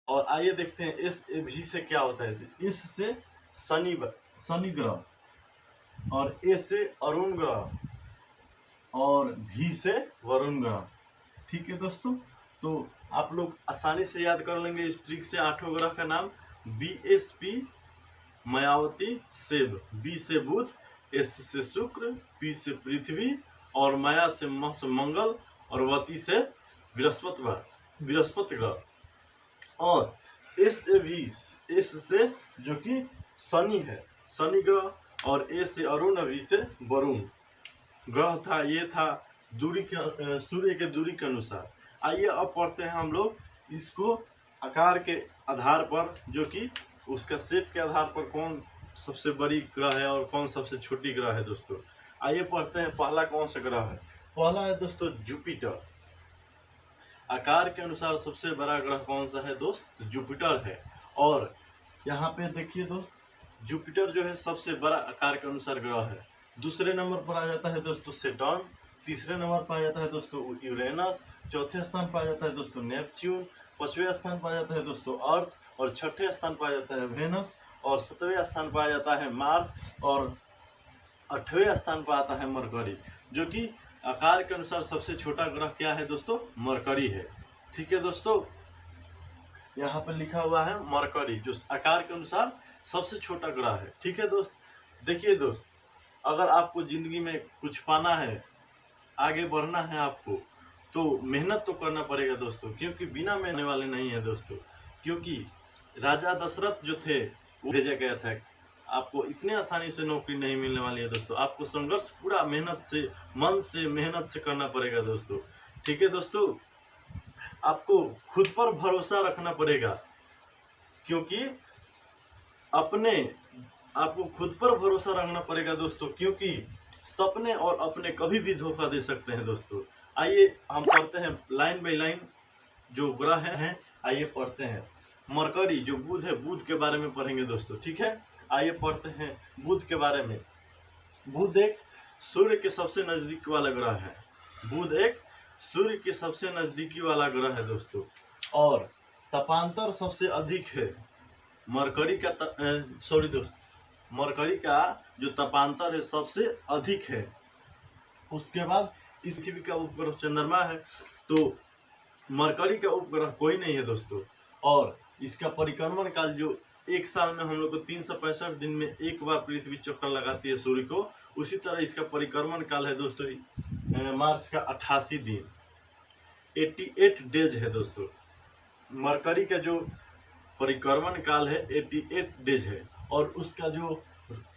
और आइए देखते हैं इस भी से क्या होता है। इस से शनि ग्रह और ए से अरुण ग्रह और भी से वरुण ग्रह। ठीक है दोस्तों, तो आप लोग आसानी से याद कर लेंगे इस ट्रिक से। 8 ग्रह का नाम BSP, मायावती सेब, बी से बुध, एस से शुक्र, पी से पृथ्वी और माया से मंगल और वती से बृहस्पति ग्रह और एस से जो कि शनि है, शनि ग्रह और ए से अरुण, वी से वरुण ग्रह था। ये था दूरी के सूर्य के दूरी के अनुसार। आइए अब पढ़ते हैं हम लोग इसको आकार के आधार पर, जो कि उसका शेप के आधार पर कौन सबसे बड़ी ग्रह है और कौन सबसे छोटी ग्रह है दोस्तों। आइए पढ़ते हैं पहला कौन सा ग्रह है। पहला है दोस्तों जुपिटर। आकार के अनुसार सबसे बड़ा ग्रह कौन सा है दोस्त? जुपिटर है। और यहाँ पे देखिए दोस्त, जुपिटर जो है सबसे बड़ा आकार के अनुसार ग्रह है। दूसरे नंबर पर आ जाता है दोस्तों सैटर्न, तीसरे नंबर पर आ जाता है दोस्तों यूरेनस, चौथे स्थान पर आ जाता है दोस्तों नेपच्यून, पांचवें स्थान पर आ जाता है दोस्तों अर्थ और छठे स्थान पर आ जाता है वेनस और सातवें स्थान पर आ जाता है मार्स और 8वें स्थान पर आता है मरकरी, जो कि आकार के अनुसार सबसे छोटा ग्रह क्या है दोस्तों? मरकरी है। ठीक है दोस्तों, यहाँ पर लिखा हुआ है मरकरी, जो आकार के अनुसार सबसे छोटा ग्रह है। ठीक है दोस्त, देखिए दोस्त, अगर आपको जिंदगी में कुछ पाना है, आगे बढ़ना है आपको, तो मेहनत तो करना पड़ेगा दोस्तों, क्योंकि बिना मेहनत वाले नहीं है दोस्तों। क्योंकि राजा दशरथ जो थे वो भेजा गया था, आपको इतने आसानी से नौकरी नहीं मिलने वाली है दोस्तों। आपको संघर्ष पूरा मेहनत से, मन से, मेहनत से करना पड़ेगा दोस्तों। ठीक है दोस्तों, आपको खुद पर भरोसा रखना पड़ेगा, क्योंकि आपको खुद पर भरोसा रखना पड़ेगा दोस्तों, क्योंकि सपने और अपने कभी भी धोखा दे सकते हैं दोस्तों। आइए हम पढ़ते हैं लाइन बाय लाइन जो ग्रह हैं। आइए पढ़ते हैं मरकरी जो बुध है, बुध के बारे में पढ़ेंगे दोस्तों। ठीक है, आइए पढ़ते हैं बुध के बारे में। बुध एक सूर्य के सबसे नजदीक वाला ग्रह है। बुध एक सूर्य के सबसे नजदीकी वाला ग्रह है दोस्तों, और तपांतर सबसे अधिक है। मरकरी का मरकरी का जो तपांतर है सबसे अधिक है। उसके बाद इस पृथ्वी का उपग्रह चंद्रमा है, तो मरकरी का उपग्रह कोई नहीं है दोस्तों। और इसका परिक्रमण काल जो एक साल में हम लोग को 365 दिन में एक बार पृथ्वी चक्कर लगाती है सूर्य को, उसी तरह इसका परिक्रमण काल है दोस्तों मार्च का 88 दिन, 88 डेज है दोस्तों। मरकरी का जो परिक्रमण काल है 88 डेज है, और उसका जो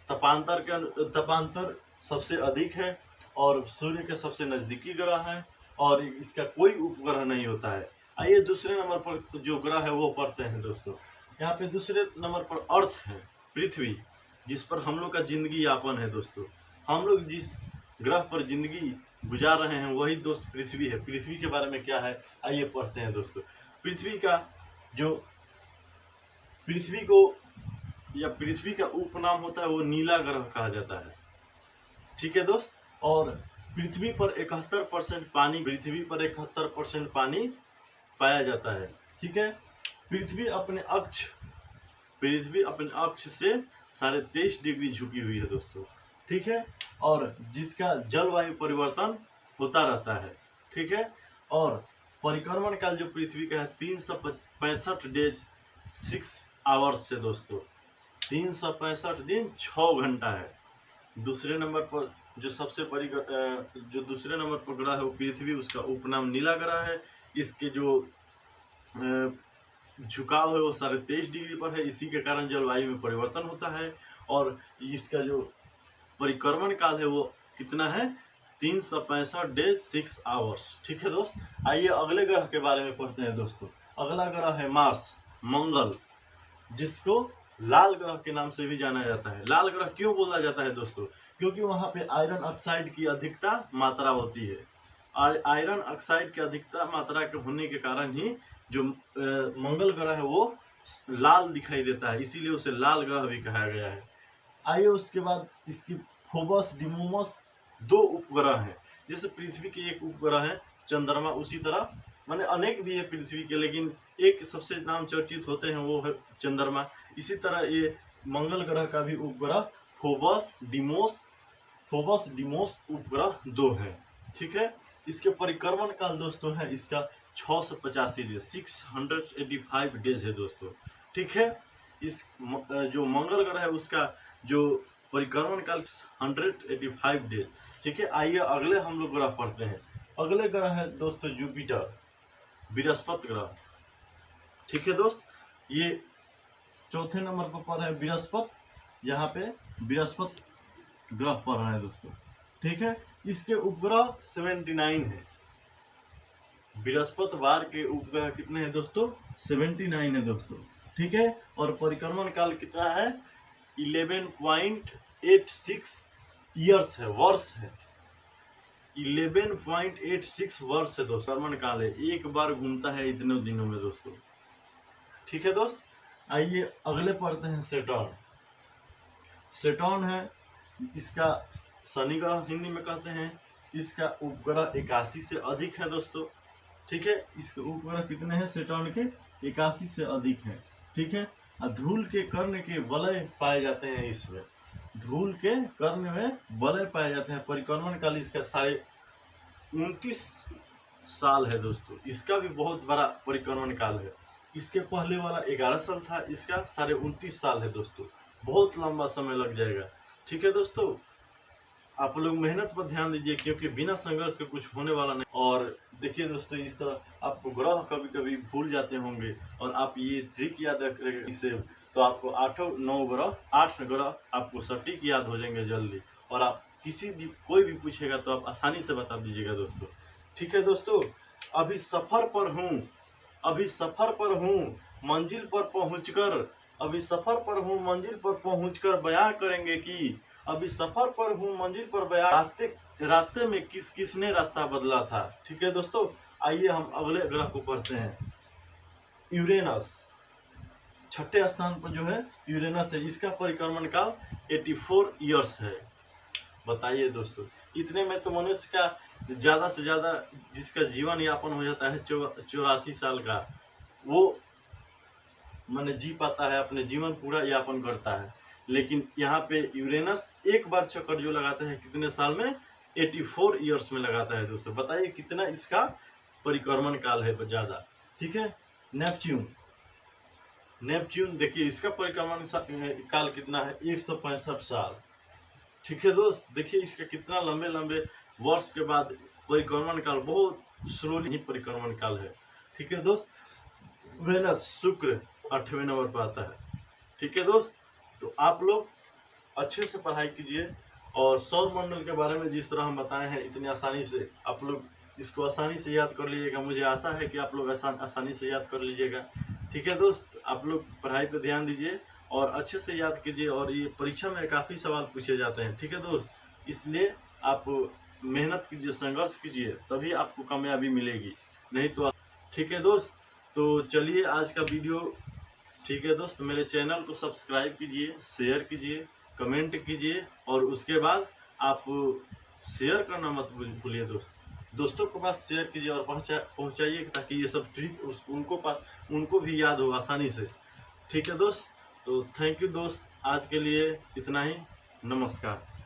तपांतर सबसे अधिक है और सूर्य के सबसे नजदीकी ग्रह है, और इसका कोई उपग्रह नहीं होता है। आइए दूसरे नंबर पर जो ग्रह है वो पढ़ते हैं दोस्तों। यहाँ पे दूसरे नंबर पर अर्थ है, पृथ्वी, जिस पर हम लोग का जिंदगी यापन है दोस्तों। हम लोग जिस ग्रह पर जिंदगी गुजार रहे हैं वही दोस्त पृथ्वी है। पृथ्वी के बारे में क्या है आइए पढ़ते हैं दोस्तों। पृथ्वी का जो पृथ्वी का उपनाम होता है वो नीला ग्रह कहा जाता है। ठीक है दोस्त, और पृथ्वी पर 71% पानी पाया जाता है। ठीक है, पृथ्वी अपने अक्ष से 23.5 डिग्री झुकी हुई है दोस्तों। ठीक है, और जिसका जलवायु परिवर्तन होता रहता है। ठीक है, और परिक्रमण काल जो पृथ्वी का है 365 डेज 6 आवर्स है दोस्तों। 365 दिन 6 घंटा है। दूसरे नंबर पर जो दूसरे नंबर पर ग्रह है वो पृथ्वी, उसका उपनाम नीला ग्रह है। इसके जो झुकाव है वो 23.5 डिग्री पर है, इसी के कारण जलवायु में परिवर्तन होता है। और इसका जो परिक्रमण काल है वो कितना है? 365 डेज 6 आवर्स। ठीक है दोस्त, आइए अगले ग्रह के बारे में पढ़ते हैं दोस्तों। अगला ग्रह है मार्स, मंगल, जिसको लाल ग्रह के नाम से भी जाना जाता है। लाल ग्रह क्यों बोला जाता है दोस्तों? क्योंकि वहाँ पे आयरन ऑक्साइड की अधिकता मात्रा होती है। आयरन ऑक्साइड की अधिकता मात्रा के होने के कारण ही जो मंगल ग्रह है वो लाल दिखाई देता है, इसीलिए उसे लाल ग्रह भी कहा गया है। आइए उसके बाद इसकी फोबस, डिमोमस 2 उपग्रह हैं। जैसे पृथ्वी के एक उपग्रह है चंद्रमा, उसी तरह माने अनेक भी है पृथ्वी के, लेकिन एक सबसे नाम चर्चित होते हैं वो है चंद्रमा। इसी तरह ये मंगल ग्रह का भी उपग्रह फोबस डिमोस उपग्रह 2 है। ठीक है, इसके परिक्रमण काल दोस्तों है इसका 685 डेज 685 डेज है दोस्तों। ठीक है, इस जो मंगल ग्रह है उसका जो परिक्रमण काल 185 डेज। ठीक है, आइए अगले हम लोग ग्रह पढ़ते हैं। अगले ग्रह है दोस्तों जुपिटर, बृहस्पति ग्रह। ठीक है दोस्त, ये चौथे नंबर पर पड़ रहा है बृहस्पति, यहाँ पे बृहस्पति ग्रह पड़ रहा है दोस्तों। ठीक है, इसके उपग्रह 79 है। बृहस्पतिवार के उपग्रह कितने हैं दोस्तों? 79 है दोस्तों। ठीक है, और परिक्रमण काल कितना है? 11.86 ईयर्स है, वर्ष है। 11.86 वर्ष है दोस्तों, परिक्रमण काल है, एक बार घूमता है इतने दिनों में दोस्तों। ठीक है दोस्त, आइए अगले पढ़ते हैं सैटर्न। सैटर्न है, इसका शनि ग्रह हिंदी में कहते हैं। इसका उपग्रह 81 से अधिक है दोस्तों। ठीक है, इसके उपग्रह कितने हैं सैटर्न के? 81 से अधिक है। ठीक है, और धूल के कर्ण के वलय पाए जाते हैं इसमें, धूल के कर्ण में वलय पाए जाते हैं। परिक्रमण काल इसका 29 साल है दोस्तों। इसका भी बहुत बड़ा परिक्रमण काल है। इसके पहले वाला 11 साल था, इसका 29.5 साल है दोस्तों। बहुत लंबा समय लग जाएगा। ठीक है दोस्तों, आप लोग मेहनत पर ध्यान दीजिए, क्योंकि बिना संघर्ष के कुछ होने वाला नहीं। और देखिए दोस्तों, इस तरह आपको ग्रह कभी कभी भूल जाते होंगे, और आप ये ट्रिक याद रखेंगे इससे, तो आपको 8 ग्रह आपको सटीक याद हो जाएंगे जल्दी। और आप कोई भी पूछेगा तो आप आसानी से बता दीजिएगा दोस्तों। ठीक है दोस्तों, अभी सफ़र पर हूँ मंजिल पर पहुंचकर बयां करेंगे कि अभी सफर पर हूँ मंजिल पर बयां, रास्ते में किसने रास्ता बदला था। ठीक है दोस्तों, आइए हम अगले ग्रह को पढ़ते हैं। यूरेनस, छठे स्थान पर जो है यूरेनस है। इसका परिक्रमण काल 84 ईयर्स है। बताइए दोस्तों, इतने में तो मनुष्य का ज़्यादा से ज़्यादा जिसका जीवन यापन हो जाता है 84 साल का, वो माने जी पाता है, अपने जीवन पूरा यापन करता है। लेकिन यहाँ पे यूरेनस एक बार चक्कर जो लगाता है कितने साल में? 84 ईयर्स में लगाता है दोस्तों। बताइए कितना इसका परिक्रमण काल है ज़्यादा। ठीक है, नेपच्यून देखिए इसका परिक्रमण काल कितना है? 165 साल। ठीक है दोस्त, देखिए इसका कितना लंबे लंबे वर्ष के बाद परिक्रमण काल, बहुत स्लोली ही परिक्रमण काल है। ठीक है दोस्त, वेनस शुक्र 8वें नंबर पर आता है। ठीक है दोस्त, तो आप लोग अच्छे से पढ़ाई कीजिए, और सौर मंडल के बारे में जिस तरह हम बताए हैं इतनी आसानी से आप लोग इसको आसानी से याद कर लीजिएगा। मुझे आशा है कि आप लोग आसानी से याद कर लीजिएगा। ठीक है दोस्त, आप लोग पढ़ाई पर ध्यान दीजिए और अच्छे से याद कीजिए, और ये परीक्षा में काफ़ी सवाल पूछे जाते हैं। ठीक है दोस्त, इसलिए आप मेहनत कीजिए, संघर्ष कीजिए, तभी आपको कामयाबी मिलेगी, नहीं तो ठीक है दोस्त, तो चलिए आज का वीडियो, ठीक है दोस्त, मेरे चैनल को सब्सक्राइब कीजिए, शेयर कीजिए, कमेंट कीजिए, और उसके बाद आप शेयर करना मत भूलिए दोस्तों के पास शेयर कीजिए और पहुंचाइए, ताकि ये सब ट्रिक उनको भी याद हो आसानी से। ठीक है दोस्त, तो थैंक यू दोस्त, आज के लिए इतना ही। नमस्कार।